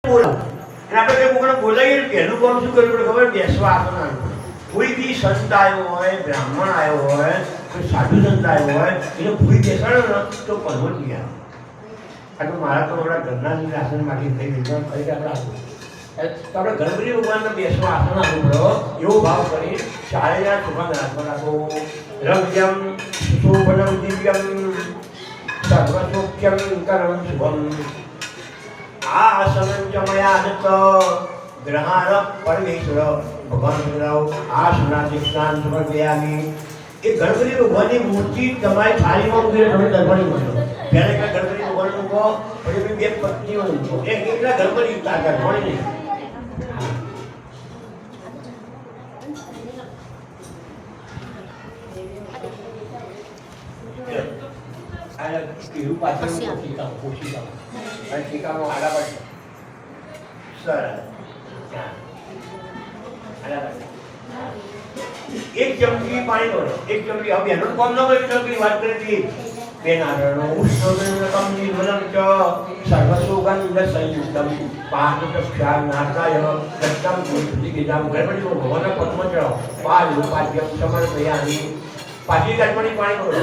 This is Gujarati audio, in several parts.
બોલાવું અને આપણે કંઈ કોઈને બોલાવીએ ને પહેલું કામ શું કરવું પડે ખબર? બેસવા આપવાનું. કોઈ બી સંત આવ્યો હોય, બ્રાહ્મણ આવ્યો હોય, કોઈ સાધુ સંત આવ્યો હોય, એને ભૂઈ બેસાડો ને તો પલવો જ નહીં આવે. આ તો મારા તો આપણા ઘરના આસનમાંથી થઈ ગયું ફરી આપણે આપવું તો આપણે ગણપતિ ભગવાનને બેસવા આસન આપવું પડે એવો ભાવ કરી શાળાના સુગંધ હાથમાં રાખો. રવ્યમ સુશોભનમ દિવ્યમ સર્વસૌખ્યમ કરમ શુભમ આ આસન ચમયા દત્ત ગ્રહાણ પરમેશ્વર ભગવાન બોલાવો. આ સુનાથી સ્નાન સમર્પયામિ. એ ગણપતિ ભગવાનની મૂર્તિ તમારી થાળીમાં મૂકીને તમે દર્પણી કરો. ત્યારે કે ગણપતિ ભગવાન મૂકો પછી બે પત્નીઓ મૂકો. એટલા ગણપતિ તાકાત મળી નહીં. એવું પાછળ ટીકામાં આડા પડશે. સરસ. એક ચમચી પાણી લો. એક ચમચી હવે એનો કોમ ન હોય ચમચી વાત કરી હતી. બે નારળનો ઉષ્ણકમ નિર્મલમ ચ સર્વસુગંધ સંયુક્તમ પાદપ્રક્ષાલ નાથાય દત્તમ ગુરુદિગીતમ. ગણપતિ ભગવાનના પદ્મ ચડાવો. પાદ ઉપાદ્યમ સમર્પયામિ. પાછી ગણપતિ પાણી કરો.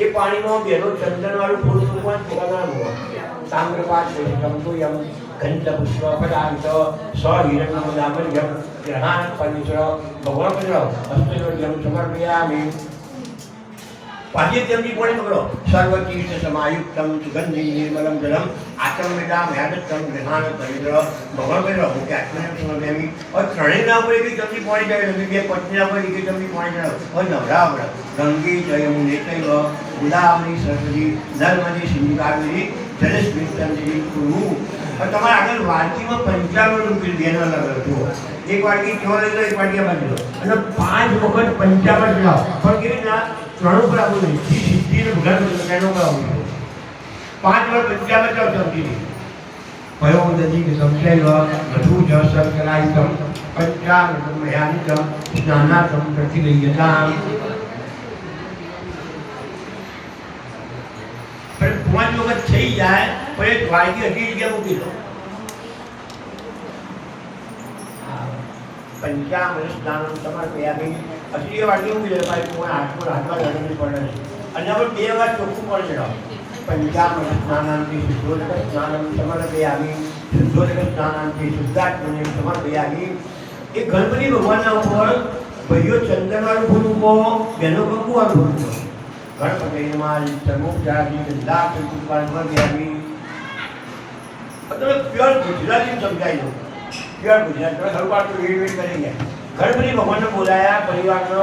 એ પાણીમાં બેનો ચંદનવાળું ફૂલ મૂકવાનું પોતાનું તામ્રપાત કંકુયમ ઘંટપુષ્પ પદાર્થ સહિરણ્યમ ગ્રહાણ પરમેશ્વર ભગવાન પધરાવો. હસ્તયોગ્યમ સમર્પયામિ. પાછી તેમની પાણી પકડો. સર્વતીર્થ સમાયુક્તમ સુગંધિ નિર્મલમ જલમ આચમ્યતા મયાદત્તમ ગ્રહાણ પરમેશ્વર ભગવાન પધરાવો. કે આત્મનિયમ સમર્પયામિ. હવે ત્રણેયના ઉપર એક ચમચી પાણી ચડાવે. બે પત્નીના ઉપર એક ચમચી પાણી ચડાવો. હવે નવરાવડા ગંગે જયમુને ચૈવ ઉદાવરી સરસ્વતી નર્મદે સિંધુ કાવેરી જલેસ્મિન્દિ કુરુ. તમારે આગળ વાડકીમાં 55 રૂપિયા બેનો લગાવો. જુઓ, એક વાડકી ચો લઈ લો, એક વાડકી બાંધી લો અને 5 વખત 55 લાવો. પણ કેવી રીતના? ત્રણ ઉપર આવવું નહીં. સિદ્ધિને ભગવાન તેનો પર આવવું જોઈએ. 5 વાર 55 ચાવ સમજી કયો દધી કે સમજાય વધુ જસર કરાયતમ પંચામૃતમ મયાનિતમ સ્નાનાતમ પ્રતિલય્યતામ. પણ 5 વખત થઈ જાય પણ એક વાડકી હજી જગ્યા મૂકી દો. પંચામૃત સ્નાનમ સમર્પયામિ. હજી એ વાડકી મૂકી દે. ભાઈ કોઈ હાથમાં લડવાની પડે નહીં. અને હવે 2 વાર ચોખ્ખું પણ ચડાવો. પંચામૃત સ્નાનાંતિ શુદ્ધોદક સ્નાનમ સમર્પયામિ. શુદ્ધોદક સ્નાનાંતિ શુદ્ધાત્મને સમર્પયામિ. એ ગણપતિ ભગવાનના ઉપર ભાઈઓ ચંદનવાળું ફૂલ મૂકો, બહેનો કંકુવાળું ફૂલ મૂકો. ગણપતિ નમઃ સર્વોપચારાદિ ગંધાક્ષ સમર્પયામિ. તમે પ્યોર ગુજરાતી સમજાઈ દો. પ્યોર ગુજરાત તમે શરૂઆત તો વેડ કરી ગયા. ગણપતિ ભગવાનને બોલાયા, પરિવારનો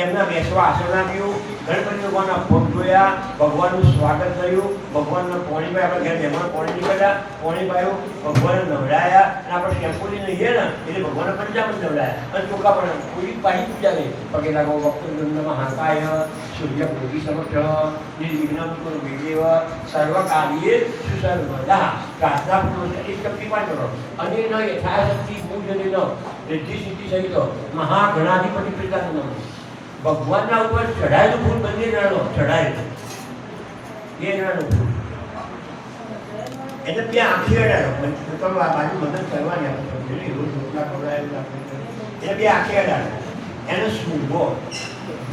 એમના બેસવા આસન આપ્યું. ગણપતિ ભગવાનના ભોગ જોયા, ભગવાનનું સ્વાગત કર્યું. ભગવાનને પાણી પાય. આપણે ઘેર મહેમાન પાણી નીકળ્યા, પાણી પાયું, ભગવાનને નવડાયા. અને આપણે શેમ્પુની લઈએ ને એટલે ભગવાનને પંચામૃત નવડાયા અને ચોખા પણ કોઈ પાછી પૂજા નહીં. પગે લાગો વક્તૃંડમાં હાકાય સૂર્ય ભોગી સમક્ષ નિર્વિઘ્નમ કુરુ દેવ સર્વ કાર્યે સુસર્વદા. પ્રાર્થનાપૂર્વક એક શક્તિ પણ કરો. અને ન યથાશક્તિ પૂજને ન રિદ્ધિ સિદ્ધિ સહિત મહાગણાધિપતિ પિતાનું નામ. ભગવાનના ઉપર ચઢાયેલું ફૂલ બંને જણાનો ચઢાયેલું 2 જણાનું ફૂલ એટલે ત્યાં આંખી અડાડો. તમે આ બાજુ મદદ કરવાની આપણે રોજ રોટલા ખવડાવેલા એટલે 2 આંખી અડાડો. એને સૂંઘો,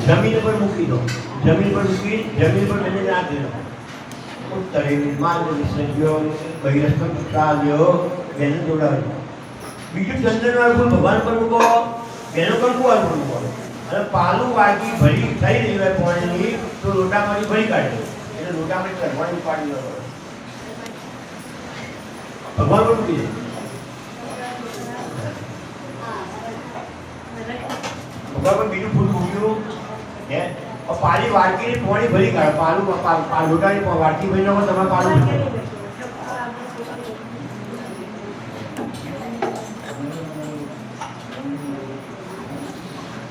જમીન પર મૂકી દો. જમીન પર મૂકી જમીન પર બંને નાખી દો. ઉત્તરે નિર્માણ વિસર્જ્યો બહિરસ્થ પુષ્પાલ્યો બેને જોડાવ્યો. બીજું ચંદનવાળું ફૂલ ભગવાન પર મૂકો, બેનો કંકુવાળું ફૂલ મૂકો. અને પાલું વાડકી ભરી થઈ રહી હોય પાણીની તો લોટામાંથી ભરી કાઢે. એટલે લોટામાંથી ચઢવાની પાણી ન પડે. ભગવાન પર મૂકી દે. ભગવાન પર બીજું ફૂલ મૂક્યું હે પાલી વાડકીની પાણી ભરી કાઢો. પાલું લોટાની વાડકી ભરી નાખો. તમારે પાલું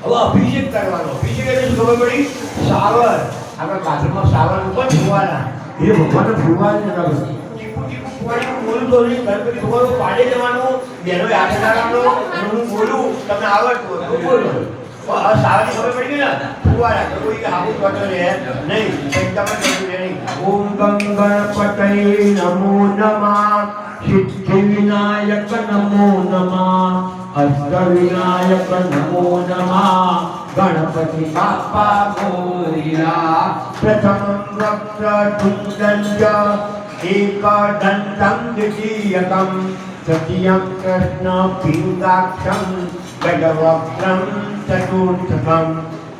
હવે અભિષેક કરવાનો. અભિષેક એટલે શું ખબર પડી? સાવર. આપણે બાથરૂમમાં સાવર ઉપર ફૂવાના એ ભગવાનને ફૂવાનું જણાવે. ચીપુ ચીપુ ફૂવાનું બોલું તો ગણપતિ ભગવાન પાડે જવાનું. બેનો યાદ કરવાનો. હું બોલું તમને આવડતું હોય તો બોલો. સારી ખબર પડી ગઈ ને ફુવારા તો કોઈ હાબુ વાતો રે નહીં એકદમ જ નહીં ઓમ ગમ ગણપતય નમો નમઃ સિદ્ધિ વિનાયક નમો નમઃ અષ્ટ વિનાયક નમો નમઃ ગણપતિ બાપ્પા મોરિયા પ્રથમં વક્રતુંડં एकदन्तं द्वितीयकं तृतीयं कृष्ण पिङ्गाक्षं गजवक्त्रं चतुर्थकं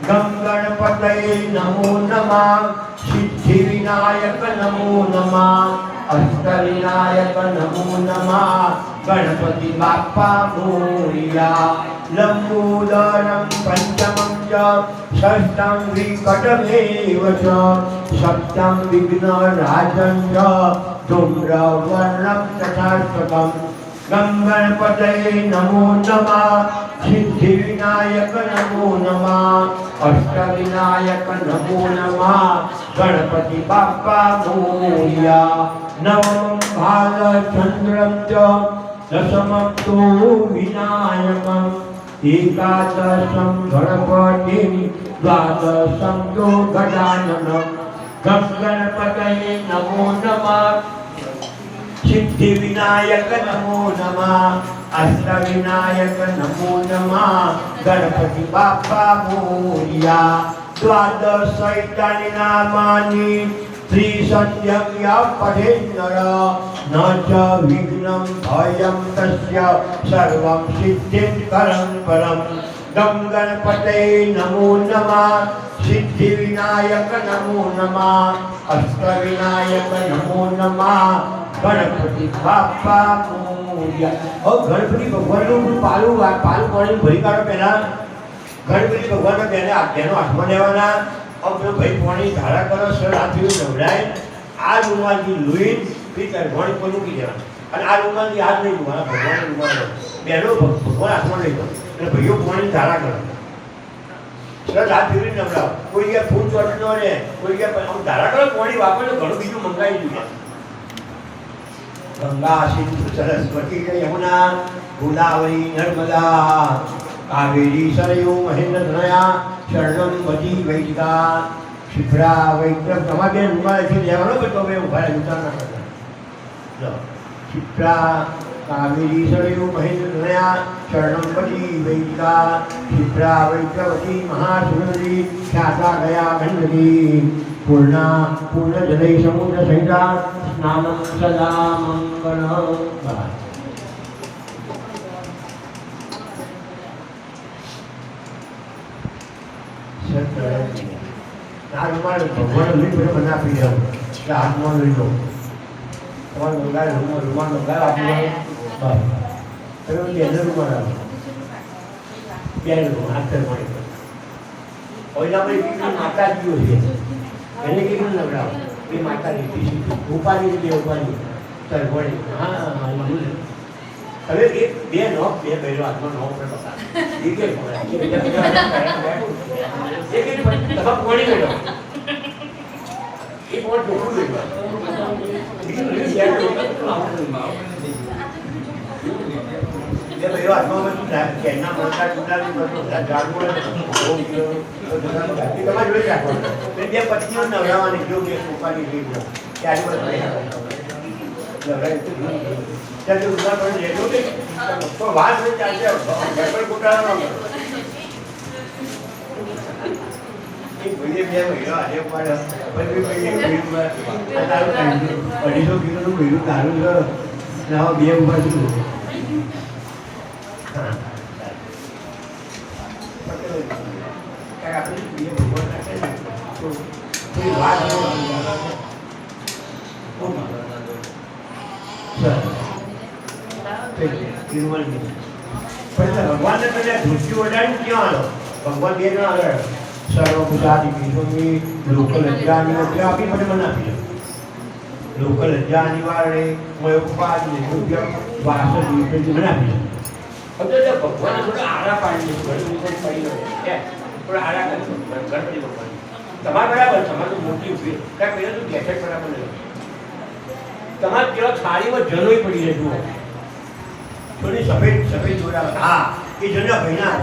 गं गणपतये नमो नमः सिद्धिविनायक नमो नमः अष्टविनायक नमो नमः गणपति बाप्पा मोरिया लंबोदरं पंचमं च षष्ठं विकटमेव च सप्तम विघ्नराजं च धूम्रवर्णं तथाष्टकं गं गणपतये नमो नमः सिद्धिविनायक नमो नमः अष्टविनायक नमो नमः गणपति बाप्पा मोरिया नवमं भालचन्द्रं च दशमं तु विनायकम् एकादशं गणपतिं द्वादशं तु गजाननं गं गणपतये नमो नमः सिद्धिविनायक नमो नमः अष्टविनायक नमो नमः गणपति बाप्पा मोरिया द्वादशैतानि नामानि त्रिसन्ध्यं यः पठेन्नर न च विघ्नं भयं तस्य सर्वं सिद्धिकरं परं गं गणपतये नमो नमः सिद्धिविनायक नमो नमः अष्टविनायक नमो नमः गणपति बाप्पा मोरिया गणपति भगवानનું પાલું પાણી ભરી કાઢો પહેલા ગણપતિ ભગવાનના બેને આજ્ઞાનો હાથમાં લેવાના अब भाई पानी धारा करो सर आती नवराय आ रुमाल की लुई फिर भगवान को की देना और आ रुमाल की हाथ नहीं हुआ भगवान रुमाल बेनो भगवान हाथ नहीं दो એટલે ભાઈઓ પાણી ધારા કરો સર હાથ ફેરી નવરા કોઈ કે ફૂલ ચોટનો રે કોઈ કે ધારા કરો પાણી વાપરો ઘણું બીજું મંગાવી દીધું ગંગા સિંધુ સરસ્વતી યમુના ગોદાવરી નર્મદા कावेरी सरयू महेंद्र धनया शरणम वजी वैदिका शिप्रा वैद्य समागे रुमाल से लेवानो बतो में उभा उतार ना करता लो शिप्रा कावेरी सरयू महेंद्र धनया शरणम वजी वैदिका शिप्रा वैद्य वजी महासुंदरी ख्याता गया गंडकी पूर्ण जलय समुद्र सहिता स्नानं सदा मंगलम रुमाल भगवान लई बड़े बना पी जाओ क्या हाथ में लई लो और रुमाल रुमाल रुमाल आप लोग बस फिर उनके अंदर रुमाल आ क्या लो हाथ से मारे और जब ये माता जी होती है मैंने क्या लग रहा ये माता जी थी उपाधि के उपाधि सर बड़े हाँ હવે એક બે નોક બે પહેલો હાથમાં નોક પર પકડા એ કે પકડા એ બીજા એક તબ કોણી ગયો એ કોણ ટોકું ગયો ये भाई आत्मा में तू कहना मरता टूटा नहीं मरता जागो तो तुम्हारे जोड़े क्या करो फिर ये पत्नियों नवरावानी जो के सोफा की लीड लो क्या ही बोलते चल जो दूसरा पर ले लो तो बात में चाहते हो पेपर कोटाना ना एक भैया भैया भैया आजे पर पर भी भैया भैया में अतारो टाइम 250 किलो નું ભેરું તારું છે ના બે ઉપર છે હા काय આપણે બે ભગવાન નાખે તો કોઈ વાત ન निर्मल भगवान ने पहले धुची ओढ़ाई क्यों आलो भगवान ये ना आगे सर्वभूतादि विश्वमी लोकल लज्जानि क्या अभी बड़े मना पिया लोकल लज्जानि वाले मयोपादि निरुद्य वासनि पे मना पिया अब जब भगवान थोड़ा आरा पानी घर में से पड़ी है क्या थोड़ा आरा कर गणपति भगवान તમાર બરાબર તમાર તો મોટી ઉભી કાઈ પહેલા તો ગેસેટ બરાબર નહીં તમાર કેવા થાળીમાં જનોઈ પડી રહે જુઓ થોડી સફેદ સફેદ જોડા હા એ જના ભઈના